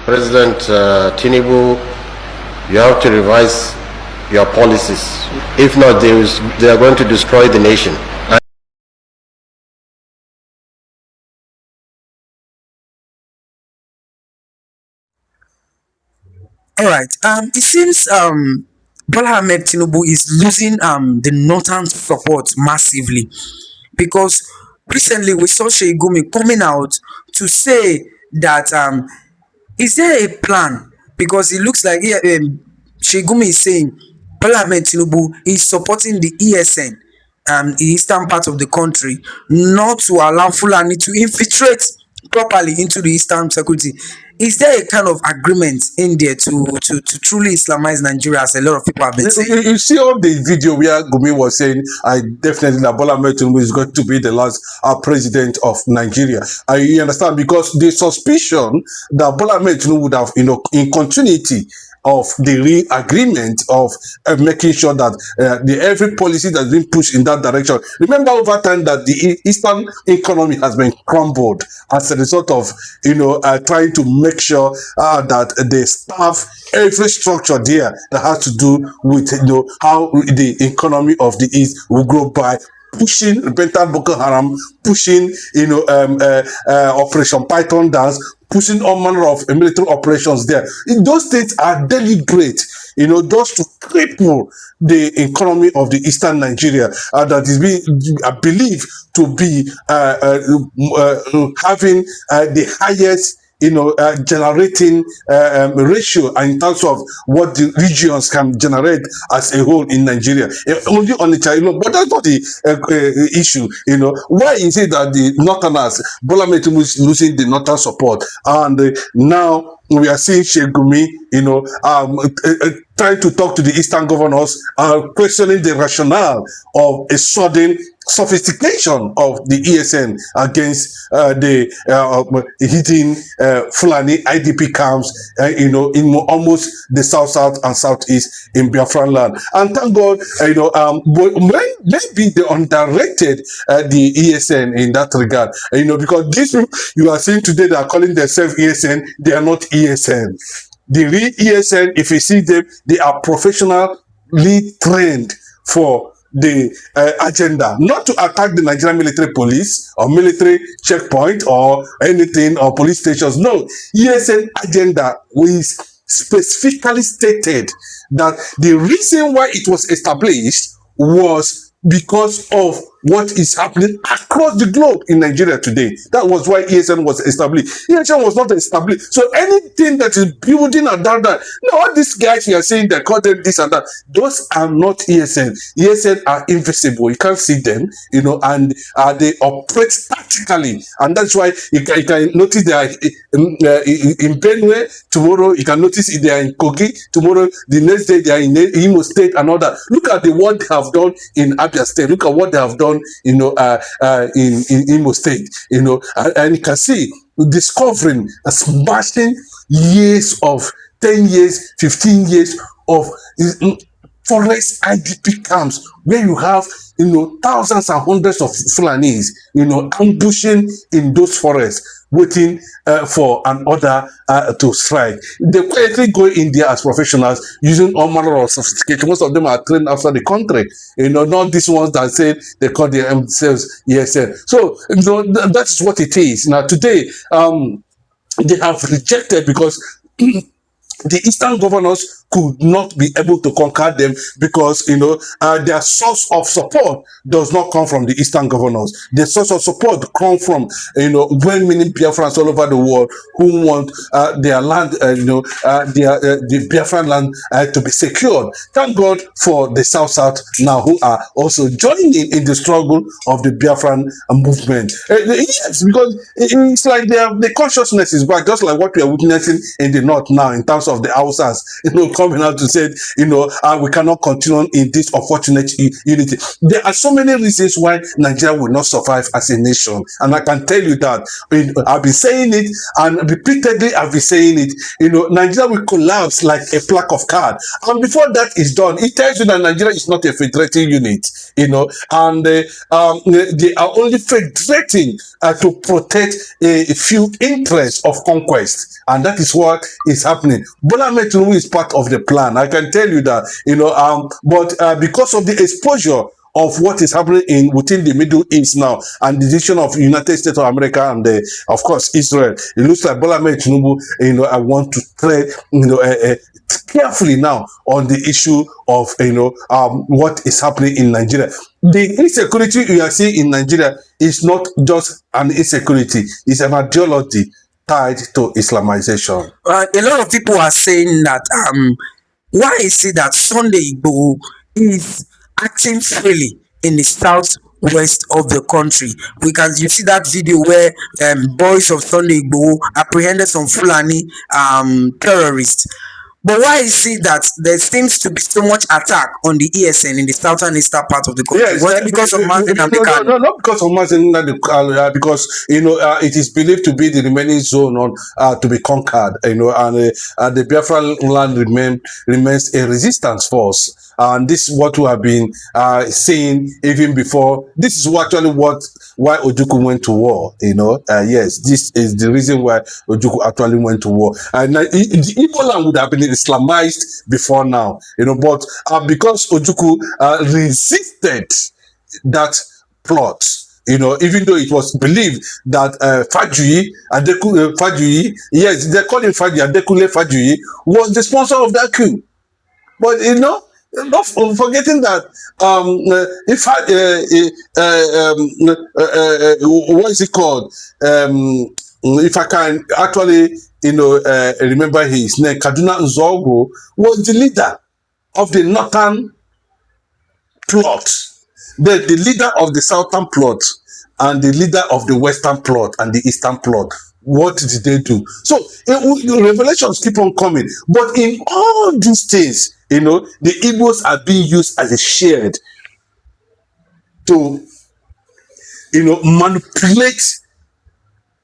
President Tinubu, you have to revise your policies. If not, they are going to destroy the nation. All right. It seems Bola Ahmed Tinubu is losing the northern support massively, because recently we saw Sheikh Gumi coming out to say that is there a plan? Because it looks like Sheikh Gumi is saying Bola Ahmed Tinubu is supporting the ESN, the eastern part of the country, not to allow Fulani to infiltrate properly into the eastern security. Is there a kind of agreement in there to truly Islamize Nigeria, as a lot of people have been saying? You see on the video where Gumi was saying, I definitely that Bola Ahmed Tinubu is going to be the last president of Nigeria. You understand? Because the suspicion that Bola Ahmed Tinubu would have, in continuity of the real agreement of making sure that every policy that's been pushed in that direction. Remember over time that the Eastern economy has been crumbled as a result of, trying to make sure that they staff every structure there that has to do with, how the economy of the East will grow by pushing repentant Boko Haram, pushing, Operation Python dance, pushing all manner of military operations there. Those states are deliberate, just to cripple the economy of the Eastern Nigeria that is being, I believe, to be having the highest generating ratio in terms of what the regions can generate as a whole in Nigeria. Only on the China, but that's not the issue. Why is it that the Northerners, Bola Ahmed Tinubu is losing the Northern support, and now we are seeing Sheikh Gumi, trying to talk to the Eastern governors, questioning the rationale of a sudden sophistication of the ESN against the hitting Fulani IDP camps, in almost the south and southeast in Biafran land. And thank God, maybe they underrated the ESN in that regard, because this you are seeing today, they are calling themselves ESN, they are not ESN. The real ESN, if you see them, they are professionally trained for the agenda, not to attack the Nigerian military police or military checkpoint or anything or police stations. No, ESN agenda is specifically stated that the reason why it was established was because of what is happening across the globe in Nigeria today. That was why ESN was established. ESN was not established. So anything that is building and that, now all these guys you are saying they call them this and that, those are not ESN. ESN are invisible. You can't see them, and they operate tactically. And that's why you can notice they are in Benue. Tomorrow you can notice they are in Kogi. Tomorrow, the next day they are in Imo State and all that. Look at what they have done in Abia State. Look at what they have done in Imo State, and you can see discovering and smashing years of 10 years, 15 years of forest IDP camps where you have thousands and hundreds of Fulanis ambushing in those forests, waiting for an order to strike. They quietly go in there as professionals using all manner of sophistication. Most of them are trained outside the country, not these ones that say they call themselves ESN. So that's what it is. Now today they have rejected because the Eastern governors could not be able to conquer them because, their source of support does not come from the Eastern governors. The source of support comes from, well-meaning Biafrans all over the world who want their land, the Biafran land to be secured. Thank God for the South now who are also joining in the struggle of the Biafran movement. Yes, because it's like the consciousness is back, just like what we are witnessing in the North now in terms of the Hausas, coming out to say, we cannot continue in this unfortunate unity. There are so many reasons why Nigeria will not survive as a nation, and I can tell you that. I've been saying it, and repeatedly I've been saying it. Nigeria will collapse like a pack of cards, and before that is done, it tells you that Nigeria is not a federating unit, and they are only federating to protect a few interests of conquest, and that is what is happening. Bola Ahmed Tinubu is part of the plan. I can tell you that, but because of the exposure of what is happening within the Middle East now, and the decision of United States of America and of course Israel, it looks like Bola Ahmed Tinubu, I want to tread, carefully now on the issue of what is happening in Nigeria. The insecurity you are seeing in Nigeria is not just an insecurity; it's an ideology tied to Islamization. A lot of people are saying that why is it that Sunday Igbo is acting freely in the southwest of the country? You see that video where boys of Sunday Igbo apprehended some Fulani terrorists. But why is it that there seems to be so much attack on the ESN in the southern eastern part of the country? Yes, Was it because of Mazin Namdekan? No, not because of Mazin Namdekan, because it is believed to be the remaining zone on to be conquered, and the Biafra land remains a resistance force. And this is what we have been saying even before. This is actually why Ojukwu went to war. Yes, this is the reason why Ojukwu actually went to war. And the Igbo land would have been Islamized before now, but because Ojukwu resisted that plot. Even though it was believed that Fajuyi, yes, they call him Fajuyi, Adekule Fajuyi, was the sponsor of that coup. But not forgetting that what is it called? If I can actually remember his name, Kaduna Nzogo was the leader of the northern plot, the leader of the southern plot, and the leader of the western plot and the eastern plot. What did they do? So revelations keep on coming, but in all these things, the Igbos are being used as a shield to manipulate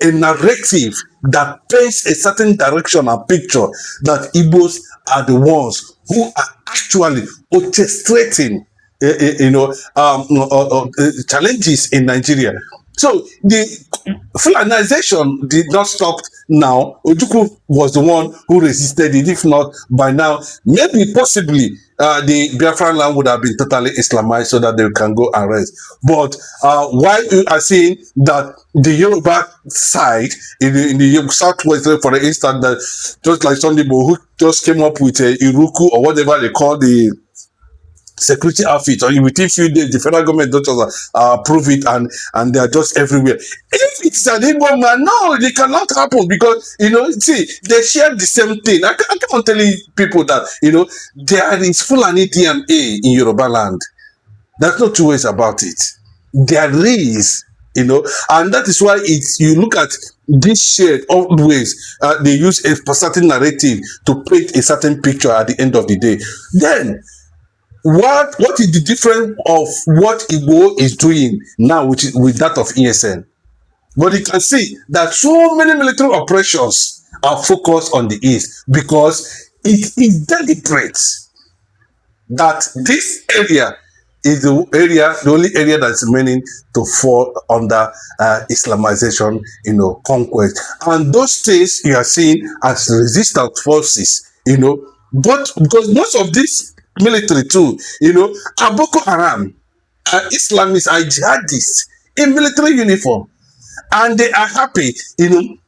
a narrative that paints a certain direction and picture that Igbos are the ones who are actually orchestrating challenges in Nigeria. So the Fulanization did not stop now. Ojukwu was the one who resisted it. If not, by now, maybe possibly the Biafran land would have been totally Islamized so that they can go and rest. But while you are seeing that the Yoruba side in the southwest, for instance, that just like Sunday Igbo who just came up with a Iruku or whatever they call the security outfit, or within few days the federal government don't just approve it, and they are just everywhere. If it's an Igbo man, no, it cannot happen, because see, they share the same thing. I can't tell people that there is Fulani DNA in Yoruba land. There's no two ways about it. There is, and that is why you look at this shared always they use a certain narrative to paint a certain picture at the end of the day. Then what is the difference of what Igbo is doing now with that of ESN? But you can see that so many military operations are focused on the East, because it is deliberate that this area is the only area that's remaining to fall under Islamization, conquest. And those states you are seeing as resistance forces, but because most of this military too, are Boko Haram, are Islamists, are jihadists in military uniform, and they are happy,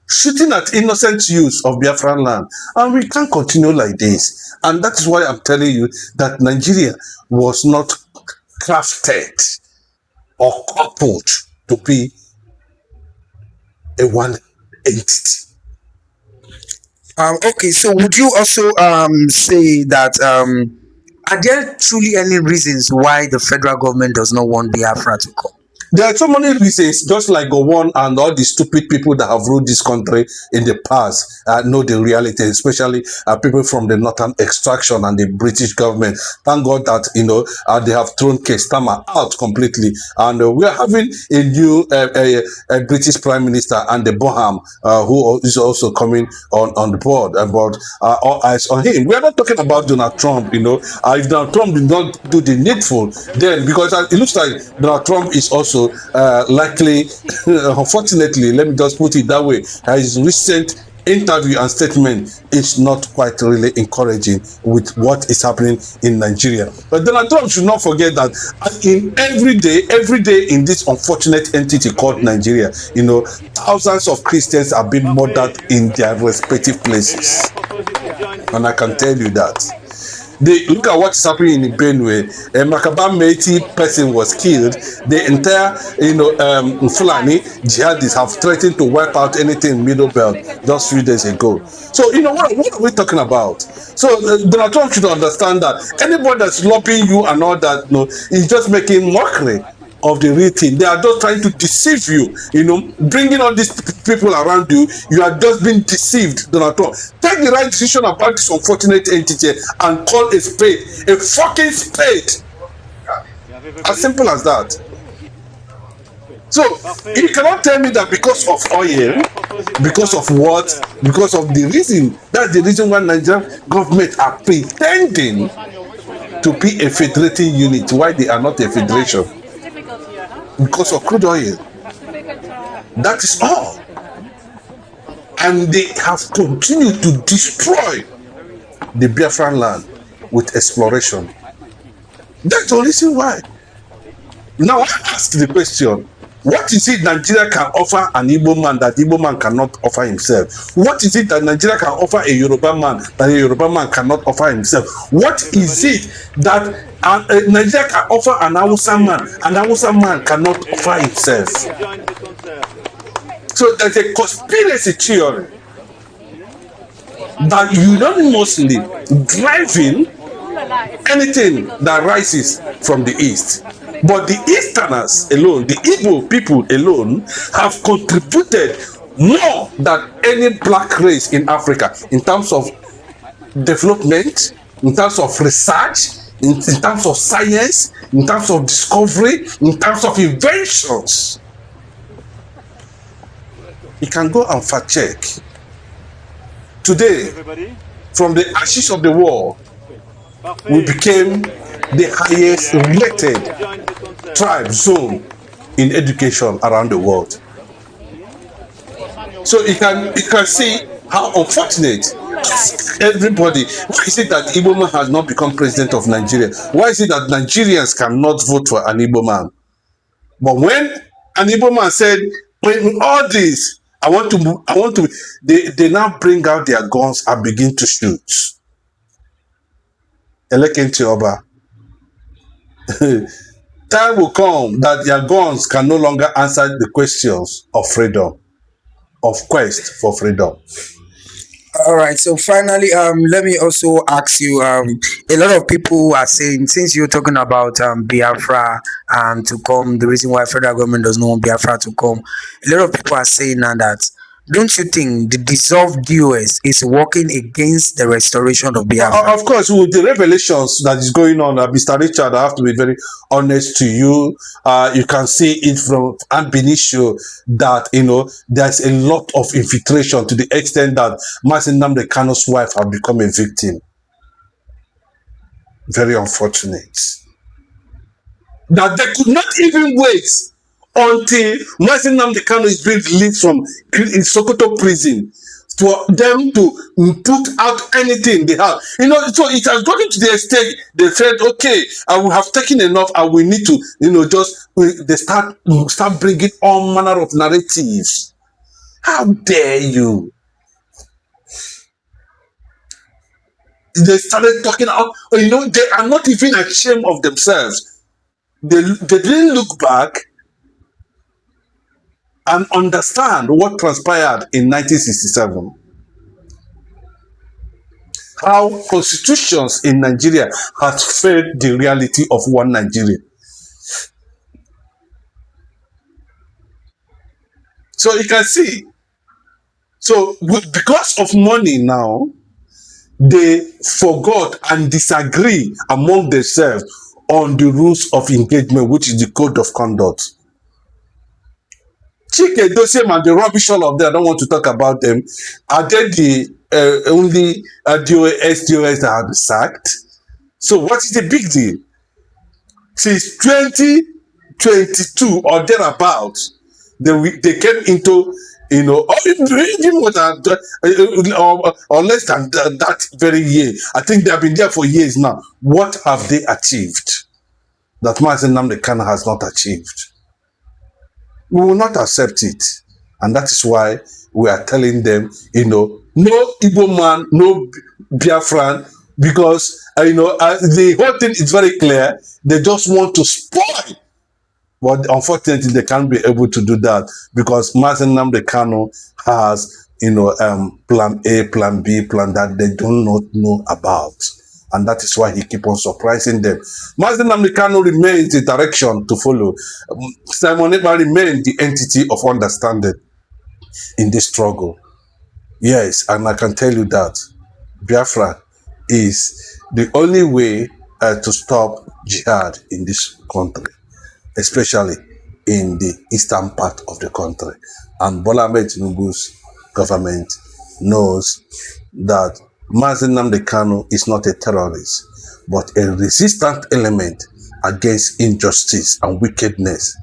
shooting at innocent youths of Biafran land. And we can't continue like this. And that is why I'm telling you that Nigeria was not crafted or coupled to be a one entity. Okay, so would you also say that are there truly any reasons why the federal government does not want Biafra to come? There are so many reasons, just like Gowon and all the stupid people that have ruled this country in the past know the reality, especially people from the northern extraction and the British government. Thank God that, they have thrown Kestama out completely. And we are having a new a British Prime Minister, and the Boham, who is also coming on the board. But all eyes on him. We are not talking about Donald Trump, if Donald Trump did not do the needful, then, because it looks like Donald Trump is also likely, unfortunately, let me just put it that way, his recent interview and statement is not quite really encouraging with what is happening in Nigeria. But Donald Trump should not forget that in every day in this unfortunate entity called Nigeria, thousands of Christians are being murdered in their respective places. And I can tell you that. Look at what's happening in Benue. A Makaba Meiti person was killed. The entire, Fulani jihadists have threatened to wipe out anything in Middle Belt just 3 days ago. So, what are we talking about? So, Donald Trump should understand that anybody that's lobbying you and all that, is just making mockery of the real thing. They are just trying to deceive you, bringing all these people around you. You are just being deceived, Donald Trump. Take the right decision about this unfortunate entity and call a spade a fucking spade. As simple as that. So, you cannot tell me that because of oil, because of what, because of the reason, that's the reason why Nigerian government are pretending to be a federating unit, why they are not a federation. Because of crude oil. That is all. And they have continued to destroy the Biafran land with exploration. That's the reason why. Now I ask the question, what is it Nigeria can offer an Igbo man that Igbo man cannot offer himself? What is it that Nigeria can offer a Yoruba man that a Yoruba man cannot offer himself? What is it that Nigeria can offer an Hausa man cannot offer himself? So there's a conspiracy theory that unanimously driving anything that rises from the east. But the Easterners alone, the Igbo people alone, have contributed more than any black race in Africa in terms of development, in terms of research, in terms of science, in terms of discovery, in terms of inventions. You can go and fact check. Today, from the ashes of the war, we became the highest rated tribe zone in education around the world. So you can see how unfortunate everybody. Why is it that Igbo man has not become president of Nigeria? Why is it that Nigerians cannot vote for an Igbo man? But when an Igbo man said, when all this, I want to, they now bring out their guns and begin to shoot. Elekenti Oba. Time will come that their guns can no longer answer the questions of freedom, of quest for freedom. All right. So finally, let me also ask you. A lot of people are saying, since you're talking about Biafra to come, the reason why federal government does not want Biafra to come, a lot of people are saying now that, don't you think the dissolved DOS is working against the restoration of Biafra? Of course, with the revelations that is going on, Mr. Richard, I have to be very honest to you. You can see it from Ambinitio that, there's a lot of infiltration to the extent that Mazi Nnamdi Kanu's wife have become a victim. Very unfortunate. That they could not even wait until Mazi Nnamdi Kanu is being released from Sokoto prison for them to put out anything they have. So it has gotten to the extent they said, okay, I will have taken enough and we need to, they start bringing all manner of narratives. How dare you? They started talking out, they are not even ashamed of themselves. They didn't look back and understand what transpired in 1967. How constitutions in Nigeria has failed the reality of one Nigeria. So you can see. So because of money now, they forgot and disagree among themselves on the rules of engagement, which is the code of conduct. Chike Dosem and the rubbish, all of them, I don't want to talk about them. Are they the only DOS that have been sacked? So what is the big deal? Since 2022 or thereabout, they came into, or even more than or less than that very year. I think they have been there for years now. What have they achieved that Mazen Nnamdi Kanu has not achieved? We will not accept it, and that is why we are telling them, no Igbo man, no Biafran, because the whole thing is very clear. They just want to spoil, but unfortunately they can't be able to do that because Mazen Nnamdi Kanu has plan A, plan B, plan that they do not know about, and that is why he keep on surprising them. Mazen Nnamdi Kanu remains the direction to follow. Simon Ekpa remains the entity of understanding in this struggle. Yes, and I can tell you that Biafra is the only way to stop jihad in this country, especially in the eastern part of the country. And Bola Ahmed Tinubu's government knows that Mazen Nnamdi Kanu is not a terrorist, but a resistant element against injustice and wickedness.